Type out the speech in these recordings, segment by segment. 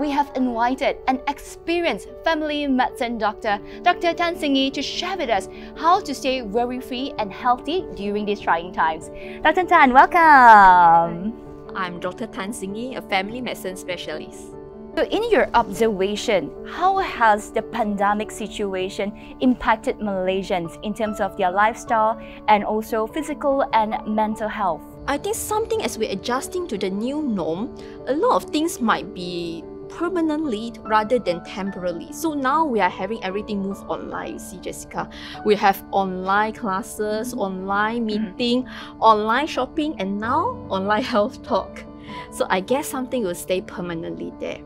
we have invited an experienced family medicine doctor, Dr. Tan Singi, to share with us how to stay worry-free and healthy during these trying times. Dr. Tan, welcome. I'm Dr. Tan Singi, a family medicine specialist. So in your observation, how has the pandemic situation impacted Malaysians in terms of their lifestyle and also physical and mental health? I think something as we're adjusting to the new norm, a lot of things might be permanently rather than temporarily. So now we are having everything move online. You see, Jessica, we have online classes, online meeting, online shopping, and now online health talk. So I guess something will stay permanently there.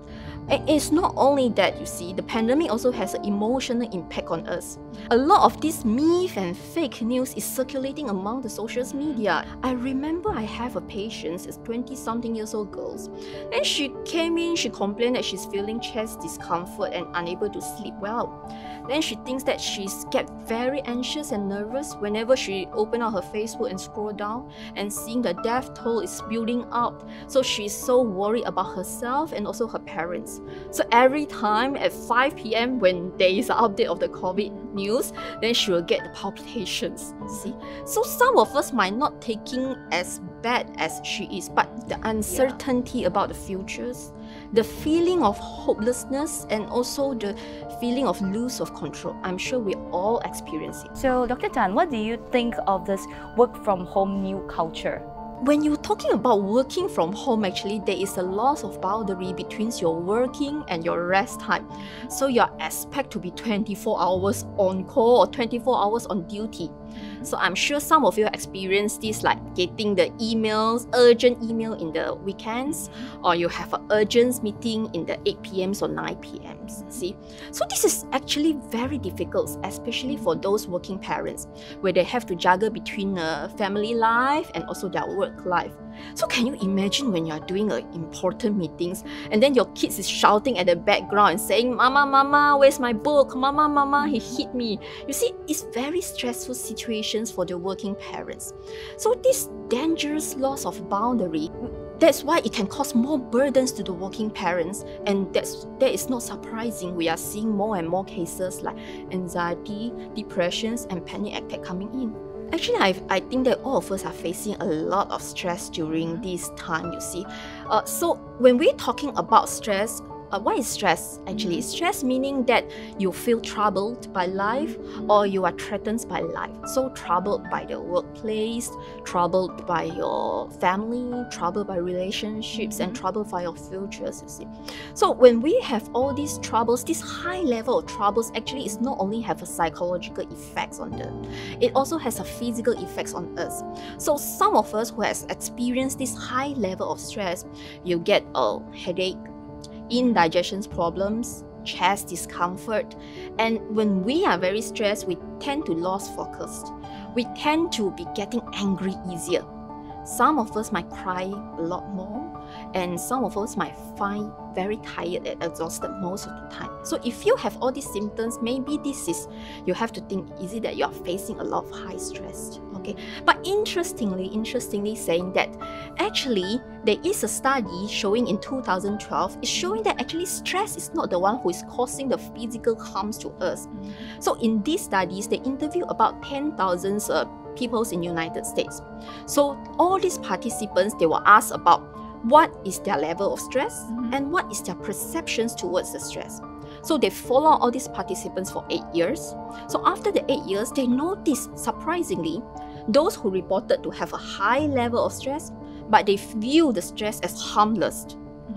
And it's not only that, you see, the pandemic also has an emotional impact on us. A lot of this myth and fake news is circulating among the social media. I remember I have a patient, it's 20-something years old girl, and she came in, she complained that she's feeling chest discomfort and unable to sleep well. Then she thinks that she's get very anxious and nervous whenever she open up her Facebook and scroll down and seeing the death toll is building up. So she's so worried about herself and also her parents. So every time at 5 p.m. when there is an update of the COVID news, then she will get the palpitations. See, so some of us might not taking as bad as she is, but the uncertainty about the futures, the feeling of hopelessness, and also the feeling of loss of control, I'm sure we all experience it. So Dr. Tan, what do you think of this work from home new culture? When you're talking about working from home, actually, there is a loss of boundary between your working and your rest time. So you're expected to be 24 hours on call or 24 hours on duty. So I'm sure some of you experience this, like getting the emails, urgent email in the weekends, or you have an urgent meeting in the 8 p.m.s or 9 p.m.s. See, so this is actually very difficult, especially for those working parents, where they have to juggle between family life and also their work life. So can you imagine when you're doing important meetings and then your kids is shouting at the background and saying, "Mama, Mama, where's my book? Mama, Mama, he hit me." You see, it's very stressful situations for the working parents. So this dangerous loss of boundary, that's why it can cause more burdens to the working parents, and that is not surprising. We are seeing more and more cases like anxiety, depressions, and panic attack coming in. Actually, I think that all of us are facing a lot of stress during this time, you see. So when we're talking about stress, what is stress actually? Stress meaning that you feel troubled by life or you are threatened by life. So troubled by the workplace, troubled by your family, troubled by relationships, and troubled by your futures, you see. So when we have all these troubles, this high level of troubles actually is not only have a psychological effects on them, it also has a physical effects on us. So some of us who has experienced this high level of stress, you get a headache, indigestion problems, chest discomfort, and when we are very stressed, we tend to lose focus. We tend to be getting angry easier. Some of us might cry a lot more, and some of us might find very tired and exhausted most of the time. So if you have all these symptoms, maybe this is, you have to think, is it that you are facing a lot of high stress? Okay, but interestingly saying that actually there is a study showing in 2012, it's showing that actually stress is not the one who is causing the physical harms to us. So in these studies, they interview about 10,000 people in United States. So all these participants, they were asked about what is their level of stress and what is their perceptions towards the stress. So they follow all these participants for 8 years. So after the 8 years, they noticed, surprisingly, those who reported to have a high level of stress, but they view the stress as harmless,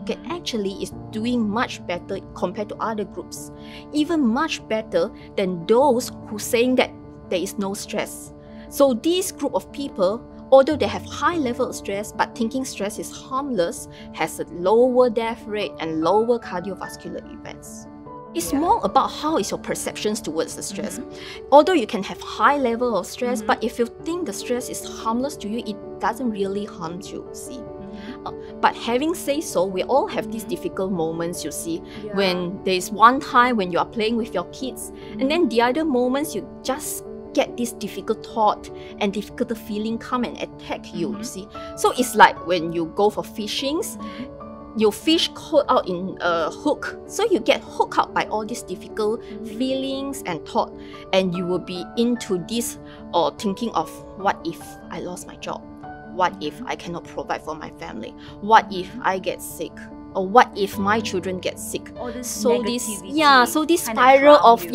okay, actually is doing much better compared to other groups, even much better than those who saying that there is no stress. So this group of people, although they have high level of stress but thinking stress is harmless, has a lower death rate and lower cardiovascular events. It's more about how is your perceptions towards the stress. Although you can have high level of stress, but if you think the stress is harmless to you, it doesn't really harm you, see. But having said so, we all have these difficult moments, you see, when there is one time when you are playing with your kids, and then the other moments you just get this difficult thought and difficult feeling come and attack you, you see. So it's like when you go for fishings, your fish caught out in a hook. So you get hooked out by all these difficult feelings and thought, and you will be into this or thinking of what if I lost my job? What if I cannot provide for my family? What if I get sick? Or what if my children get sick? All this So this negativity kind spiral of drown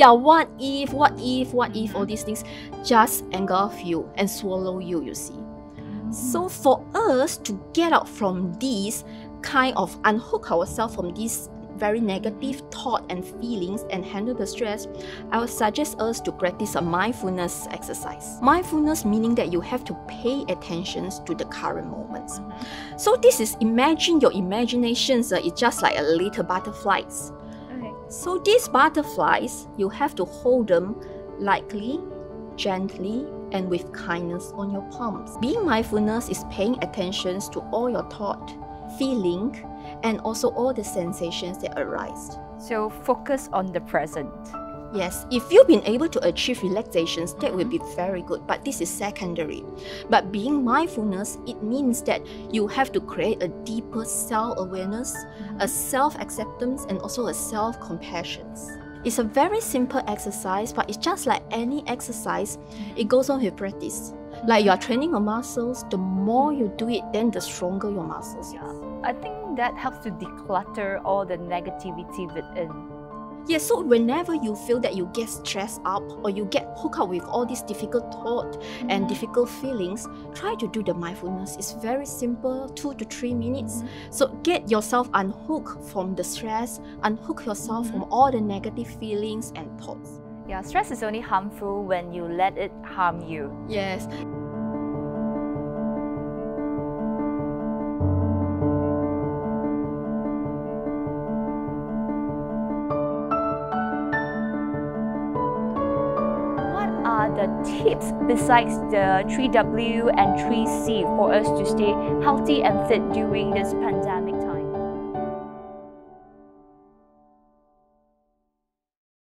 you. what if all these things just engulf you and swallow you, you see. So for us to get out from these kind of unhook ourselves from these very negative thought and feelings and handle the stress, I would suggest us to practice a mindfulness exercise. Mindfulness meaning that you have to pay attention to the current moments. So this is, imagine your imaginations is just like a little butterflies. Okay. So these butterflies, you have to hold them lightly, gently, and with kindness on your palms. Being mindfulness is paying attention to all your thought, feeling, and also all the sensations that arise. So focus on the present. Yes, if you've been able to achieve relaxations, that will be very good, but this is secondary. But being mindfulness, it means that you have to create a deeper self-awareness, a self-acceptance, and also a self-compassion. It's a very simple exercise, but it's just like any exercise, it goes on with practice. Like you are training your muscles, the more you do it, then the stronger your muscles. Yeah. I think that helps to declutter all the negativity within. Yes, so whenever you feel that you get stressed up or you get hooked up with all these difficult thoughts and difficult feelings, try to do the mindfulness. It's very simple, 2 to 3 minutes. So get yourself unhooked from the stress, unhook yourself from all the negative feelings and thoughts. Yeah, stress is only harmful when you let it harm you. Yes. The tips besides the 3W and 3C for us to stay healthy and fit during this pandemic?